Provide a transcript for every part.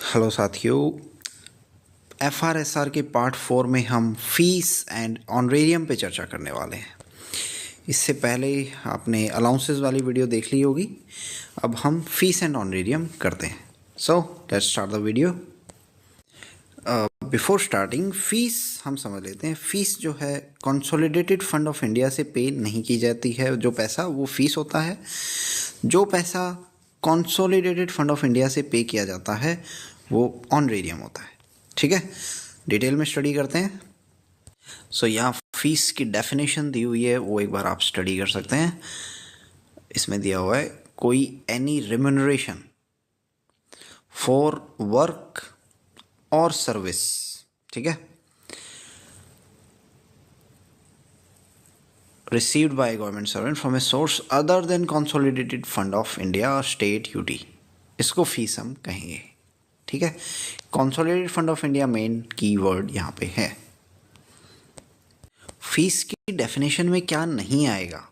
Hello साथियों, FRSR के part 4 में हम फीस एंड ऑनरेरियम पे चर्चा करने वाले हैं। इससे पहले आपने अलाउंसेस वाली वीडियो देख ली होगी। अब हम फीस एंड ऑनरेरियम करते हैं। So let's start the video. Before starting fees हम समझ लेते हैं। फीस जो है कंसोलिडेटेड फंड ऑफ इंडिया से पे नहीं की जाती है। जो पैसा वो फीस होता है। जो पैसा कंसोलिडेटेड फंड ऑफ इंडिया से पे किया जाता है वो ऑनरेरियम होता है। ठीक है, डिटेल में स्टडी करते हैं। सो यहाँ फीस की डेफिनेशन दी हुई है, वो एक बार आप स्टडी कर सकते हैं। इसमें दिया हुआ है कोई एनी रिम्यूनरेशन फॉर वर्क और सर्विस। ठीक है, received by a government servant from a source other than consolidated fund of India or state UT, इसको फीस हम कहेंगे। ठीक है, consolidated fund of India main keyword यहाँ पे है। फीस की डेफिनेशन में क्या नहीं आएगा?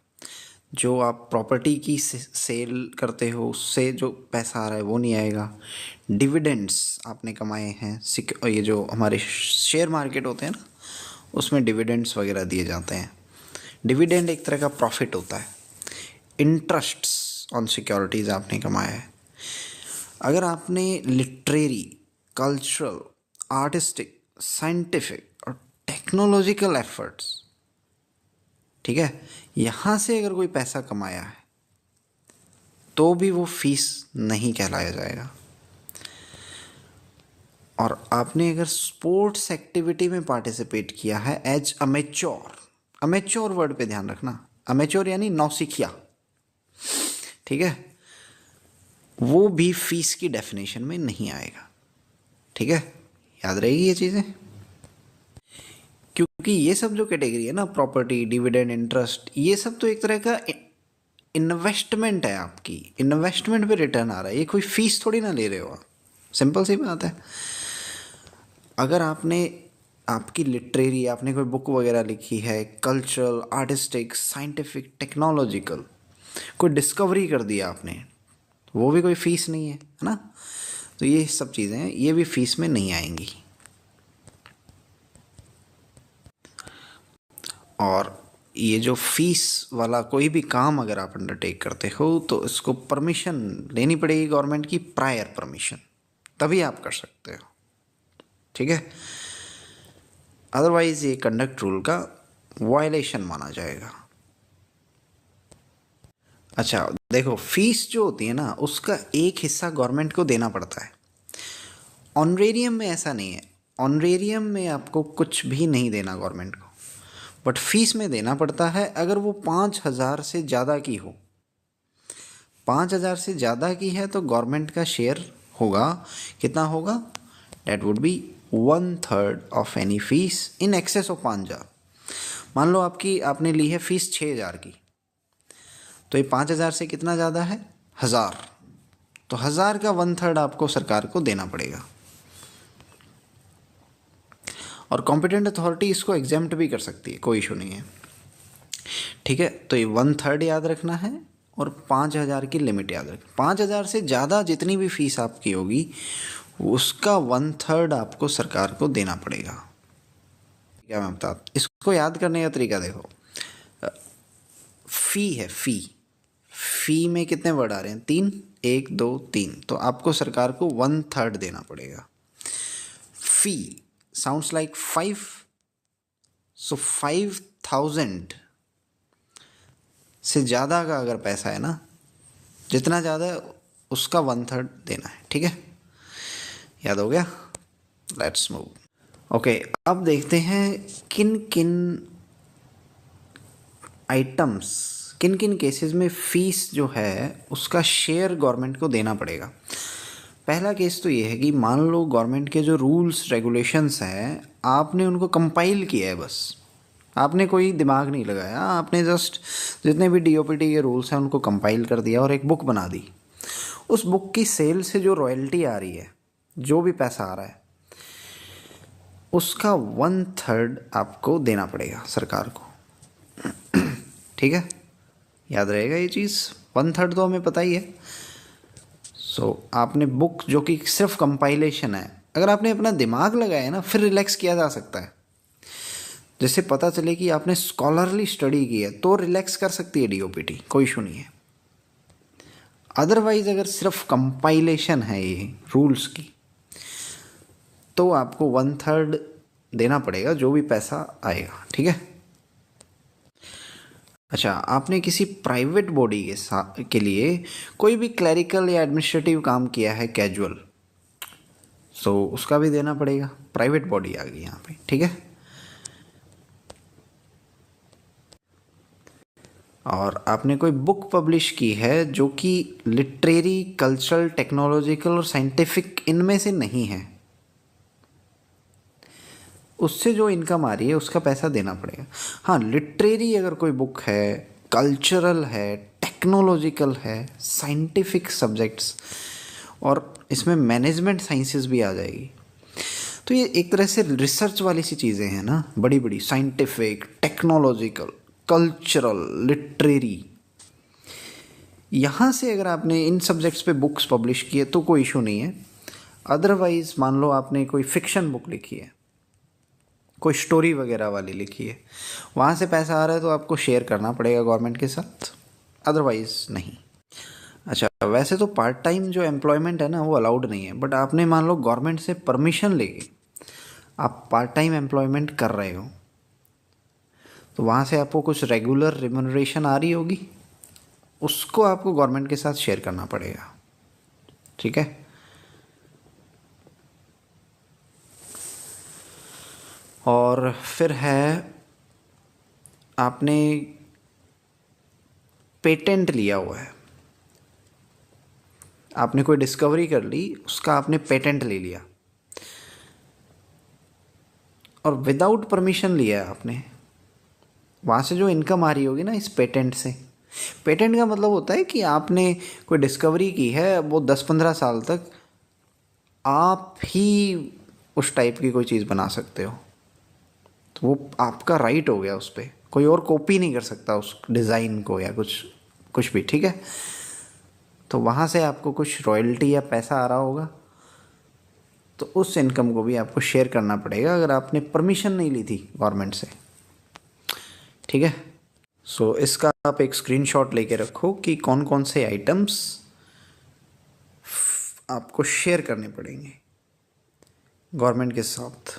जो आप प्रॉपर्टी की सेल करते हो उससे जो पैसा आ रहा है वो नहीं आएगा। डिविडेंड्स आपने कमाए हैं, ये जो हमारे शेयर मार्केट होते हैं ना, उसमें डिविडेंड्स वगैरह दिए जाते हैं। डिविडेंड एक तरह का प्रॉफिट होता है। इंटरेस्ट्स ऑन सिक्योरिटीज़ आपने कमाया है। अगर आपने लिटरेरी, कल्चरल, आर्टिस्टिक, साइंटिफिक और टेक्नोलॉजिकल एफर्ट्स, ठीक है, यहाँ से अगर कोई पैसा कमाया है तो भी वो फीस नहीं कहलाया जाएगा। और आपने अगर स्पोर्ट्स एक्टिविटी में पार्टिसिपेट किया है एज अमेच्योर, अमेच्योर वर्ड पे ध्यान रखना, अमेच्योर यानी नौसिखिया, ठीक है, वो भी फीस की डेफिनेशन में नहीं आएगा। ठीक है, याद रहेगी ये चीज़ें, क्योंकि ये सब जो कैटेगरी है ना, प्रॉपर्टी, डिविडेंड, इंटरेस्ट, ये सब तो एक तरह का इन्वेस्टमेंट है। आपकी इन्वेस्टमेंट पे रिटर्न आ रहा है, ये कोई फीस थोड़ी ना ले रहे हो आप। सिंपल सी बात है। अगर आपने आपकी लिटरेरी, आपने कोई बुक वगैरह लिखी है, कल्चरल, आर्टिस्टिक, साइंटिफिक, टेक्नोलॉजिकल, कोई डिस्कवरी कर दिया आपने, वो भी कोई फीस नहीं है ना। तो ये सब चीज़ें ये भी फीस में नहीं आएंगी। और ये जो फीस वाला कोई भी काम अगर आप अंडरटेक करते हो तो इसको परमिशन लेनी पड़ेगी गवर्नमेंट की, प्रायर परमिशन, तभी आप कर सकते हो। ठीक है, अदरवाइज ये कंडक्ट रूल का वायलेशन माना जाएगा। अच्छा देखो, फीस जो होती है ना उसका एक हिस्सा गवर्नमेंट को देना पड़ता है। ऑनरेरियम में ऐसा नहीं है। ऑनरेरियम में आपको कुछ भी नहीं देना गवर्नमेंट को, बट फीस में देना पड़ता है अगर वो 5,000 से ज़्यादा की हो। 5,000 से ज़्यादा की है तो गवर्नमेंट का शेयर होगा, कितना होगा? That would be 1/3 of any fees in excess of 5,000। मान लो आपने ली है फीस 6,000 की, तो ये 5,000 से कितना ज़्यादा है? 1,000। तो 1,000 का 1/3 आपको सरकार को देना पड़ेगा। और कॉम्पिटेंट अथॉरिटी इसको एग्जेम्प्ट भी कर सकती है, कोई इशू नहीं है। ठीक है, तो ये 1/3 याद रखना है और 5,000 की लिमिट याद रखना। 5,000 से ज़्यादा जितनी भी फीस आपकी होगी उसका 1/3 आपको सरकार को देना पड़ेगा। क्या मैं बता, इसको याद करने का तरीका देखो। फी है, फी में कितने वर्ड आ रहे हैं? 3, 1, 2, 3, तो आपको सरकार को 1/3 देना पड़ेगा। फी sounds like 5, so 5,000 से ज़्यादा का अगर पैसा है ना, जितना ज़्यादा उसका 1/3 देना है। ठीक है, याद हो गया? Let's move. ओके, अब देखते हैं किन किन आइटम्स, किन किन केसेस में फीस जो है उसका शेयर गवर्नमेंट को देना पड़ेगा। पहला केस तो ये है कि मान लो गवर्नमेंट के जो रूल्स रेगुलेशंस हैं आपने उनको कंपाइल किया है, बस आपने कोई दिमाग नहीं लगाया, आपने जस्ट जितने भी DOPT के रूल्स हैं उनको कंपाइल कर दिया और एक बुक बना दी। उस बुक की सेल से जो रॉयल्टी आ रही है, जो भी पैसा आ रहा है, उसका 1/3 आपको देना पड़ेगा सरकार को। ठीक है, याद रहेगा ये चीज़। 1/3 तो हमें पता ही है। आपने बुक जो कि सिर्फ कंपाइलेशन है, अगर आपने अपना दिमाग लगाया ना फिर रिलैक्स किया जा सकता है। जैसे पता चले कि आपने स्कॉलरली स्टडी की है तो रिलैक्स कर सकती है डीओपीटी, कोई इशू नहीं है। अदरवाइज अगर सिर्फ कंपाइलेशन है ये रूल्स की, तो आपको 1/3 देना पड़ेगा जो भी पैसा आएगा, ठीक है। अच्छा, आपने किसी प्राइवेट बॉडी के लिए कोई भी क्लरिकल या एडमिनिस्ट्रेटिव काम किया है कैजुअल, उसका भी देना पड़ेगा। प्राइवेट बॉडी आ गई यहाँ पे, ठीक है। और आपने कोई बुक पब्लिश की है जो कि लिटरेरी, कल्चरल, टेक्नोलॉजिकल और साइंटिफिक इनमें से नहीं है, उससे जो इनकम आ रही है उसका पैसा देना पड़ेगा। हाँ, लिटरेरी अगर कोई बुक है, कल्चरल है, टेक्नोलॉजिकल है, साइंटिफिक सब्जेक्ट्स और इसमें मैनेजमेंट साइंसेस भी आ जाएगी, तो ये एक तरह से रिसर्च वाली सी चीज़ें हैं ना, बड़ी बड़ी साइंटिफिक, टेक्नोलॉजिकल, कल्चरल, लिटरेरी। यहाँ से अगर आपने इन सब्जेक्ट्स पे बुक्स पब्लिश किए तो कोई इशू नहीं है। अदरवाइज़ मान लो आपने कोई फिक्शन बुक लिखी है, कोई स्टोरी वगैरह वाली लिखी है, वहाँ से पैसा आ रहा है तो आपको शेयर करना पड़ेगा गवर्नमेंट के साथ, अदरवाइज़ नहीं। अच्छा, वैसे तो पार्ट टाइम जो एम्प्लॉयमेंट है ना वो अलाउड नहीं है, बट आपने मान लो गवर्नमेंट से परमिशन लेके आप पार्ट टाइम एम्प्लॉयमेंट कर रहे हो, तो वहाँ से आपको कुछ रेगुलर रिम्यूनरेशन आ रही होगी, उसको आपको गवर्नमेंट के साथ शेयर करना पड़ेगा, ठीक है। और फिर है, आपने पेटेंट लिया हुआ है, आपने कोई डिस्कवरी कर ली, उसका आपने पेटेंट ले लिया और विदाउट परमिशन लिया है आपने, वहाँ से जो इनकम आ रही होगी ना इस पेटेंट से, पेटेंट का मतलब होता है कि आपने कोई डिस्कवरी की है, वो 10-15 साल तक आप ही उस टाइप की कोई चीज़ बना सकते हो, तो वो आपका राइट हो गया, उस पर कोई और कॉपी नहीं कर सकता उस डिज़ाइन को या कुछ भी, ठीक है। तो वहाँ से आपको कुछ रॉयल्टी या पैसा आ रहा होगा, तो उस इनकम को भी आपको शेयर करना पड़ेगा अगर आपने परमिशन नहीं ली थी गवर्नमेंट से, ठीक है। इसका आप एक स्क्रीनशॉट लेके रखो कि कौन कौन से आइटम्स आपको शेयर करने पड़ेंगे गवर्नमेंट के साथ।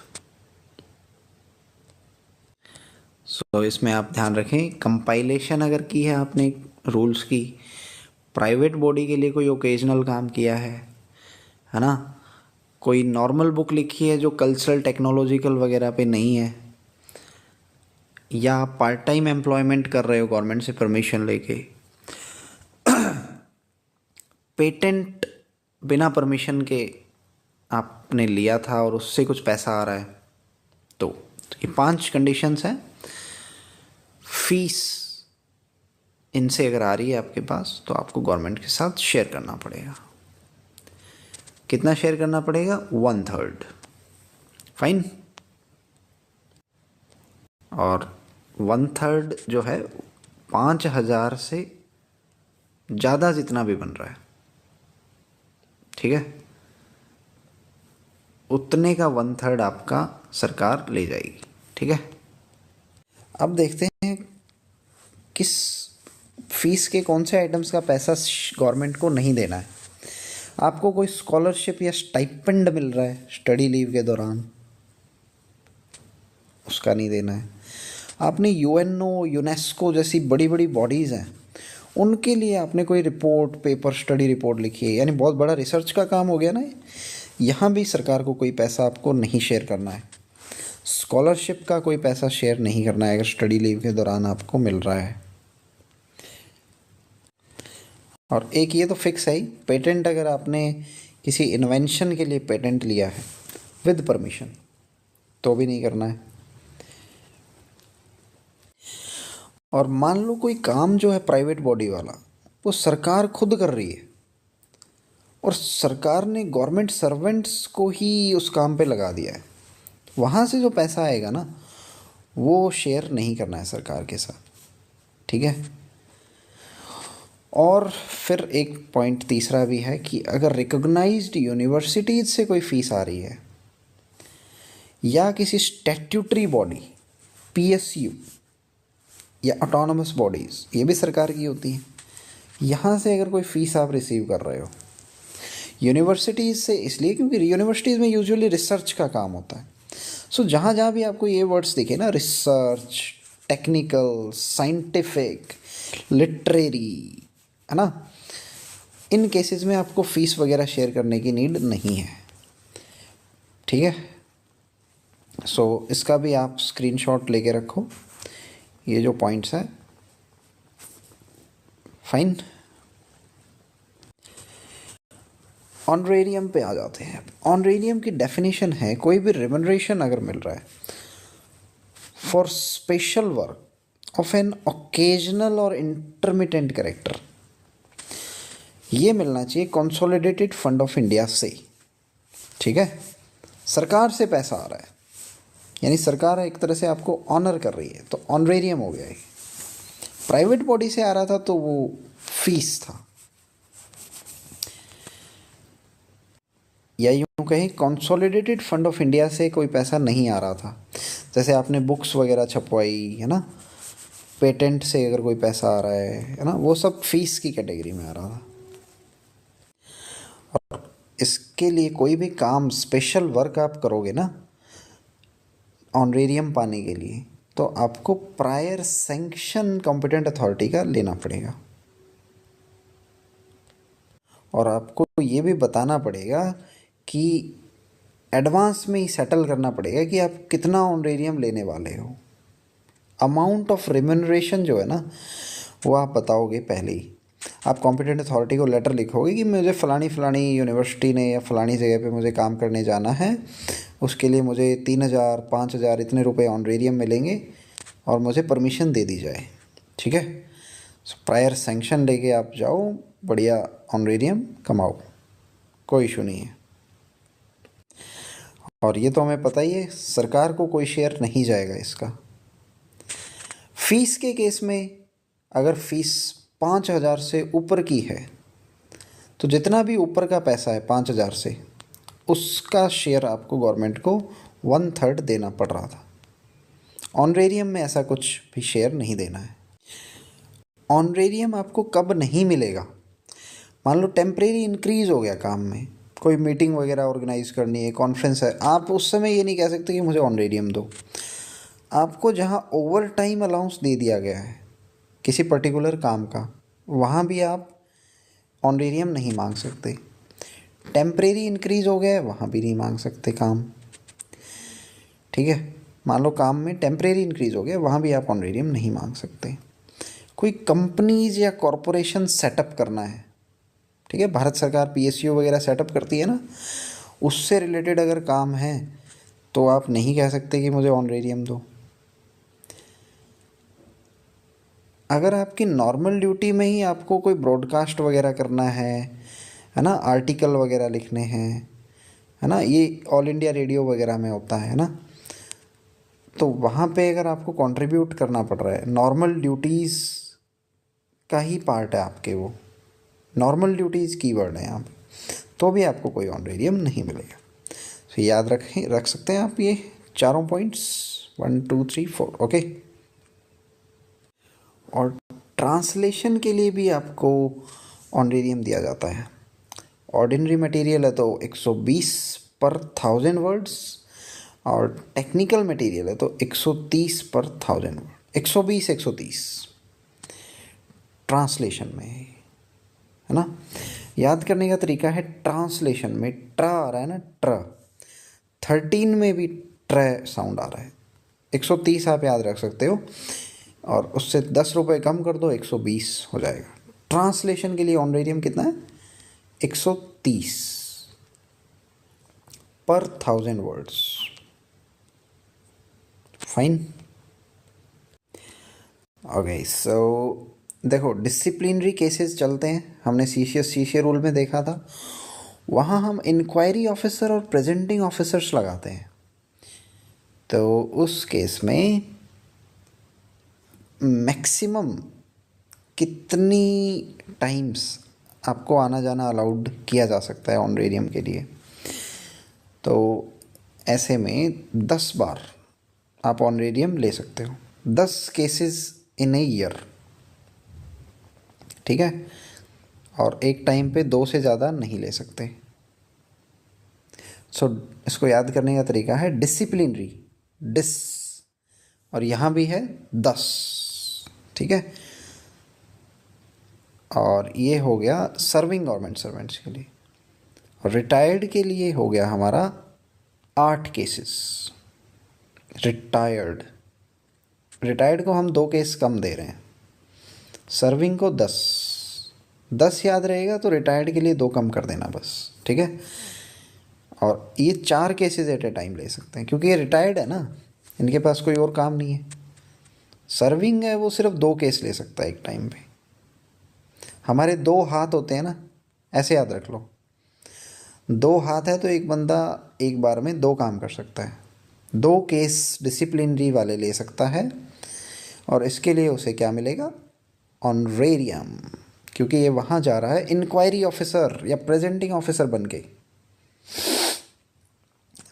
इसमें आप ध्यान रखें, कंपाइलेशन अगर की है आपने रूल्स की, प्राइवेट बॉडी के लिए कोई ओकेजनल काम किया है ना, कोई नॉर्मल बुक लिखी है जो कल्चरल, टेक्नोलॉजिकल वगैरह पे नहीं है, या आप पार्ट टाइम एम्प्लॉयमेंट कर रहे हो गवर्नमेंट से परमिशन लेके, पेटेंट बिना परमिशन के आपने लिया था और उससे कुछ पैसा आ रहा है, तो ये 5 कंडीशंस हैं। फीस इनसे अगर आ रही है आपके पास तो आपको गवर्नमेंट के साथ शेयर करना पड़ेगा। कितना शेयर करना पड़ेगा? 1/3, फाइन। और 1/3 जो है 5,000 से ज़्यादा जितना भी बन रहा है, ठीक है, उतने का 1/3 आपका सरकार ले जाएगी, ठीक है। अब देखते हैं किस फीस के कौन से आइटम्स का पैसा गवर्नमेंट को नहीं देना है। आपको कोई स्कॉलरशिप या स्टाइपेंड मिल रहा है स्टडी लीव के दौरान, उसका नहीं देना है। आपने यूएनओ, यूनेस्को जैसी बड़ी बड़ी बॉडीज़ हैं, उनके लिए आपने कोई रिपोर्ट, पेपर, स्टडी रिपोर्ट लिखी है, यानी बहुत बड़ा रिसर्च का काम हो गया ना, यहाँ भी सरकार को कोई पैसा आपको नहीं शेयर करना है। स्कॉलरशिप का कोई पैसा शेयर नहीं करना है अगर स्टडी लीव के दौरान आपको मिल रहा है। और एक ये तो फिक्स है ही, पेटेंट अगर आपने किसी इन्वेंशन के लिए पेटेंट लिया है विद परमिशन तो भी नहीं करना है। और मान लो कोई काम जो है प्राइवेट बॉडी वाला वो सरकार खुद कर रही है और सरकार ने गवर्नमेंट सर्वेंट्स को ही उस काम पे लगा दिया है, वहाँ से जो पैसा आएगा ना वो शेयर नहीं करना है सरकार के साथ, ठीक है। और फिर एक पॉइंट तीसरा भी है कि अगर रिकॉग्नाइज्ड यूनिवर्सिटीज़ से कोई फ़ीस आ रही है या किसी स्टैट्यूटरी बॉडी, पीएसयू या ऑटोनमस बॉडीज़, ये भी सरकार की होती हैं, यहाँ से अगर कोई फ़ीस आप रिसीव कर रहे हो यूनिवर्सिटीज़ से, इसलिए क्योंकि यूनिवर्सिटीज़ में यूजुअली रिसर्च का काम होता है। सो जहाँ जहाँ भी आपको ये वर्ड्स दिखे ना, रिसर्च, टेक्निकल, साइंटिफिक, लिटरेरी, है ना, इन केसेस में आपको फ़ीस वगैरह शेयर करने की नीड नहीं है। ठीक है, सो इसका भी आप स्क्रीनशॉट लेके रखो, ये जो पॉइंट्स हैं। फाइन, ऑनरेरियम पे आ जाते हैं। ऑनरेरियम की डेफिनेशन है कोई भी रिमनरेशन अगर मिल रहा है for special work of an occasional और इंटरमिटेंट कैरेक्टर, ये मिलना चाहिए कंसोलिडेटेड फंड ऑफ इंडिया से। ठीक है, सरकार से पैसा आ रहा है, यानी सरकार एक तरह से आपको ऑनर कर रही है, तो ऑनरेरियम हो गया है। प्राइवेट बॉडी से आ रहा था तो वो फीस था, या यूँ कहें कंसोलिडेटेड फंड ऑफ इंडिया से कोई पैसा नहीं आ रहा था। जैसे आपने बुक्स वगैरह छपवाई है ना, पेटेंट से अगर कोई पैसा आ रहा है ना, वो सब फीस की कैटेगरी में आ रहा था। और इसके लिए कोई भी काम, स्पेशल वर्क आप करोगे ना ऑनरेरियम पाने के लिए, तो आपको प्रायर सैंक्शन कॉम्पिटेंट अथॉरिटी का लेना पड़ेगा, और आपको ये भी बताना पड़ेगा कि एडवांस में ही सेटल करना पड़ेगा कि आप कितना ऑनरेरियम लेने वाले हो। अमाउंट ऑफ रिम्यूनरेशन जो है ना, वो आप बताओगे पहले ही। आप कॉम्पिटेंट अथॉरिटी को लेटर लिखोगे कि मुझे फ़लानी फ़लानी यूनिवर्सिटी ने या फ़लानी जगह पे मुझे काम करने जाना है, उसके लिए मुझे 3,000 5,000 इतने रुपए ऑनरेरियम मिलेंगे और मुझे परमिशन दे दी जाए। ठीक है, प्रायर सैंक्शन लेके आप जाओ, बढ़िया ऑनरेरियम कमाओ, कोई इशू नहीं है। और ये तो हमें पता ही है, सरकार को कोई शेयर नहीं जाएगा इसका। फीस के केस में अगर फीस 5,000 से ऊपर की है, तो जितना भी ऊपर का पैसा है 5,000 से, उसका शेयर आपको गवर्नमेंट को 1/3 देना पड़ रहा था। ऑनरेरियम में ऐसा कुछ भी शेयर नहीं देना है। ऑनरेरियम आपको कब नहीं मिलेगा, मान लो टेम्परेरी इंक्रीज़ हो गया काम में, कोई मीटिंग वगैरह ऑर्गेनाइज करनी है, कॉन्फ्रेंस है, आप उस समय ये नहीं कह सकते कि मुझे ऑनरेरियम दो। आपको जहाँ ओवर टाइम अलाउंस दे दिया गया है किसी पर्टिकुलर काम का, वहाँ भी आप ऑनरेरियम नहीं मांग सकते। टेम्परेरी इंक्रीज़ हो गया है, वहाँ भी नहीं मांग सकते काम। ठीक है, मान लो काम में टेम्परेरी इंक्रीज़ हो गया, वहाँ भी आप ऑनरेरियम नहीं मांग सकते। कोई कंपनीज या कॉरपोरेशन सेटअप करना है, ठीक है, भारत सरकार पीएसयू वगैरह सेटअप करती है ना, उससे रिलेटेड अगर काम है तो आप नहीं कह सकते कि मुझे ऑनरेरियम दो। अगर आपकी नॉर्मल ड्यूटी में ही आपको कोई ब्रॉडकास्ट वगैरह करना है ना, आर्टिकल वगैरह लिखने हैं, है ना, ये ऑल इंडिया रेडियो वगैरह में होता है ना, तो वहाँ पे अगर आपको कंट्रीब्यूट करना पड़ रहा है, नॉर्मल ड्यूटीज़ का ही पार्ट है आपके, वो नॉर्मल ड्यूटीज़ कीवर्ड है यहाँ पे, तो भी आपको कोई ऑनरेरियम नहीं मिलेगा। तो याद रख सकते हैं आप ये चारों पॉइंट्स, 1 2 3 4। ओके, और ट्रांसलेशन के लिए भी आपको ऑनरेरियम दिया जाता है। ऑर्डिनरी मटेरियल है तो 120 पर 1000 वर्ड्स, और टेक्निकल मटेरियल है तो 130 पर 1000 वर्ड, 120 130 ट्रांसलेशन में, है ना। याद करने का तरीका है, ट्रांसलेशन में ट्र आ रहा है ना, ट्र 13 में भी ट्र साउंड आ रहा है, 130 आप याद रख सकते हो, और उससे 10 रुपये कम कर दो, 120 हो जाएगा। ट्रांसलेशन के लिए ऑनरेरियम कितना है, 130 पर 1000 वर्ड्स। Fine, okay. सो देखो, डिसिप्लिनरी केसेस चलते हैं, हमने सीसीए रूल में देखा था, वहाँ हम इंक्वायरी ऑफिसर और प्रेजेंटिंग ऑफिसर्स लगाते हैं। तो उस केस में मैक्सिमम कितनी टाइम्स आपको आना जाना अलाउड किया जा सकता है ऑनरेरियम के लिए। तो ऐसे में 10 बार आप ऑनरेरियम ले सकते हो, 10 केसेस इन ए ईयर, ठीक है। और एक टाइम पे 2 से ज़्यादा नहीं ले सकते। सो इसको याद करने का तरीका है डिसिप्लिनरी, डिस, और यहाँ भी है 10, ठीक है। और ये हो गया सर्विंग गवर्नमेंट सर्वेंट्स के लिए। और रिटायर्ड के लिए हो गया हमारा 8 केसेस। रिटायर्ड को हम 2 केस कम दे रहे हैं, सर्विंग को 10 याद रहेगा तो रिटायर्ड के लिए 2 कम कर देना बस, ठीक है। और ये 4 केसेस एट ए टाइम ले सकते हैं क्योंकि ये रिटायर्ड है ना, इनके पास कोई और काम नहीं है। सर्विंग है वो सिर्फ 2 केस ले सकता है एक टाइम पे। हमारे 2 हाथ होते हैं ना, ऐसे याद रख लो, 2 हाथ है तो एक बंदा एक बार में 2 काम कर सकता है। 2 केस डिसिप्लिनरी वाले ले सकता है और इसके लिए उसे क्या मिलेगा, ऑनरेरियम, क्योंकि ये वहाँ जा रहा है इंक्वायरी ऑफिसर या प्रेजेंटिंग ऑफिसर बन के,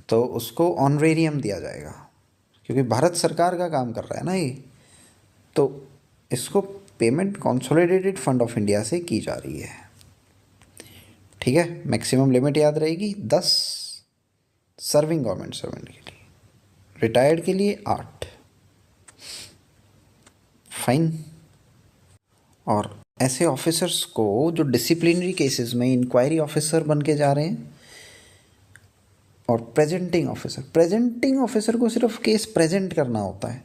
तो उसको ऑनरेरियम दिया जाएगा क्योंकि भारत सरकार का काम कर रहा है ना ये। तो इसको payment consolidated fund of India से की जा रही है, ठीक है। मैक्सिमम लिमिट याद रहेगी 10 सर्विंग गवर्नमेंट सर्वेंट के लिए, रिटायर्ड के लिए 8, फाइन। और ऐसे ऑफिसर्स को जो डिसिप्लिनरी केसेस में इंक्वायरी ऑफिसर बन के जा रहे हैं, और प्रेजेंटिंग ऑफिसर को सिर्फ केस प्रेजेंट करना होता है,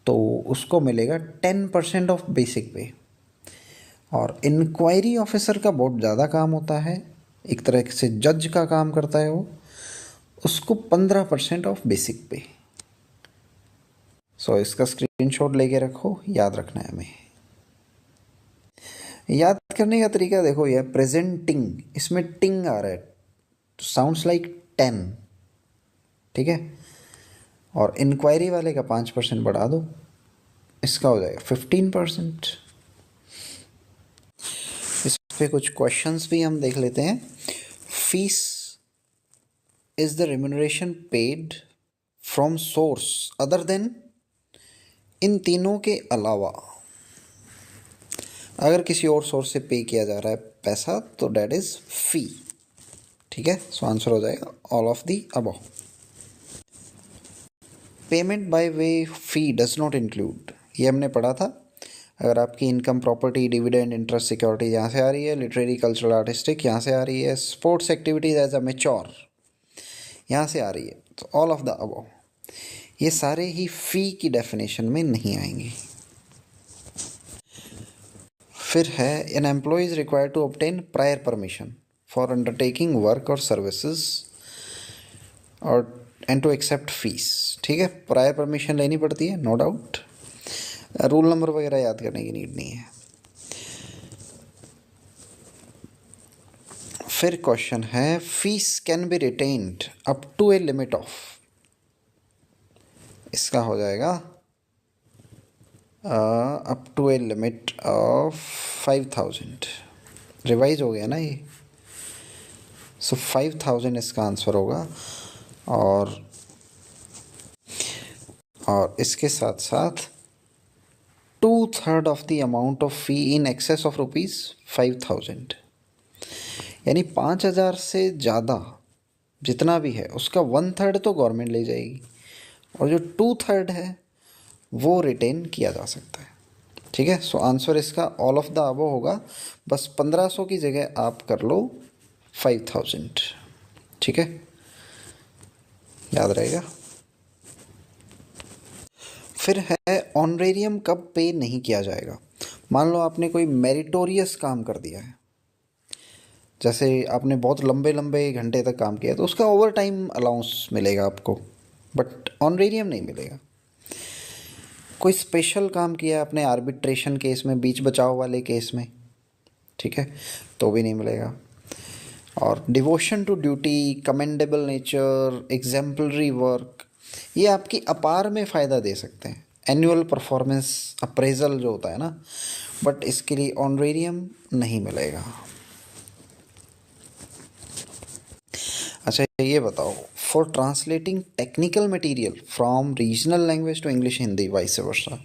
तो उसको मिलेगा 10% ऑफ बेसिक पे। और इंक्वायरी ऑफिसर का बहुत ज़्यादा काम होता है, एक तरह से जज का काम करता है वो, उसको 15% ऑफ बेसिक पे। सो इसका स्क्रीनशॉट लेके रखो, याद रखना है हमें। याद करने का तरीका देखो, यह प्रेजेंटिंग, इसमें टिंग आ रहा है, साउंड्स लाइक 10, ठीक है। और इंक्वायरी वाले का 5% बढ़ा दो, इसका हो जाएगा 15%। इस पे कुछ क्वेश्चंस भी हम देख लेते हैं। Fees is the remuneration paid from source other than, इन तीनों के अलावा अगर किसी और सोर्स से पे किया जा रहा है पैसा तो डेट इज फी, ठीक है। सो आंसर हो जाएगा all of the above. Payment by way fee does not include, ये हमने पढ़ा था। अगर आपकी income property dividend interest security यहाँ से आ रही है, लिटरेरी कल्चरल आर्टिस्टिक यहाँ से आ रही है, sports activities as a mature यहाँ से आ रही है, तो ऑल ऑफ द अबव, ये सारे ही फी की डेफिनेशन में नहीं आएंगे। फिर है an employee is required to obtain prior permission for undertaking work और सर्विसेज और एंड टू एक्सेप्ट फीस, ठीक है। प्रायर परमिशन लेनी पड़ती है, नो डाउट, रूल नंबर वगैरह याद करने की नीड नहीं है। फिर क्वेश्चन है fees can be retained up to a limit of, इसका हो जाएगा up to a limit of 5000, revise हो गया ना ये, सो 5000 इसका आंसर होगा। और इसके साथ साथ 2/3 of the amount of fee in excess of ₹5000, यानी 5000 से ज़्यादा जितना भी है उसका 1/3 तो गवर्नमेंट ले जाएगी, और जो 2/3 है वो रिटेन किया जा सकता है, ठीक है। सो आंसर इसका ऑल ऑफ द अबव होगा, बस 1500 की जगह आप कर लो 5000, ठीक है, याद रहेगा। फिर है ऑनरेरियम कब पे नहीं किया जाएगा। मान लो आपने कोई मेरिटोरियस काम कर दिया है, जैसे आपने बहुत लंबे लंबे घंटे तक काम किया तो उसका ओवर टाइम अलाउंस मिलेगा आपको, बट ऑनरेरियम नहीं मिलेगा। कोई स्पेशल काम किया आपने आर्बिट्रेशन केस में, बीच बचाव वाले केस में, ठीक है, तो भी नहीं मिलेगा। और devotion to duty, commendable nature, exemplary work, ये आपकी अपार में फ़ायदा दे सकते हैं, एनुअल परफॉर्मेंस अप्रेजल जो होता है ना, बट इसके लिए ऑनरेरियम नहीं मिलेगा। अच्छा ये बताओ, for translating technical material from regional language to English Hindi vice versa,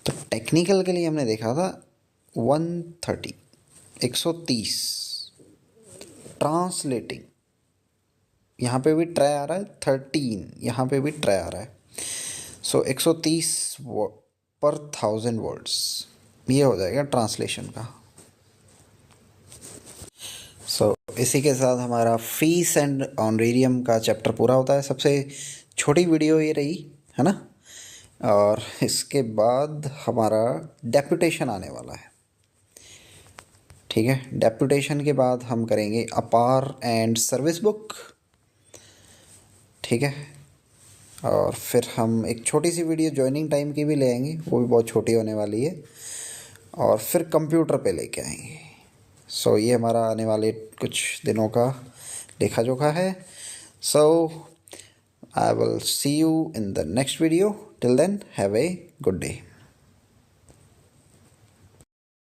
तो टेक्निकल के लिए हमने देखा था 130 130। ट्रांसलेटिंग यहाँ पे भी ट्राई आ रहा है, 13 यहाँ पे भी ट्राई आ रहा है। सो 130 पर 1000 वर्ड्स ये हो जाएगा ट्रांसलेशन का। सो इसी के साथ हमारा फीस एंड ऑनरेरियम का चैप्टर पूरा होता है। सबसे छोटी वीडियो ये रही है ना, और इसके बाद हमारा डेपुटेशन आने वाला है। ठीक है, डेपुटेशन के बाद हम करेंगे अपार एंड सर्विस बुक। ठीक है, और फिर हम एक छोटी सी वीडियो जॉइनिंग टाइम की भी ले आएंगे, वो भी बहुत छोटी होने वाली है, और फिर कंप्यूटर पे लेके आएंगे। सो ये हमारा आने वाले कुछ दिनों का लेखा जोखा है। So I will see you in the next video. Till then have a good day.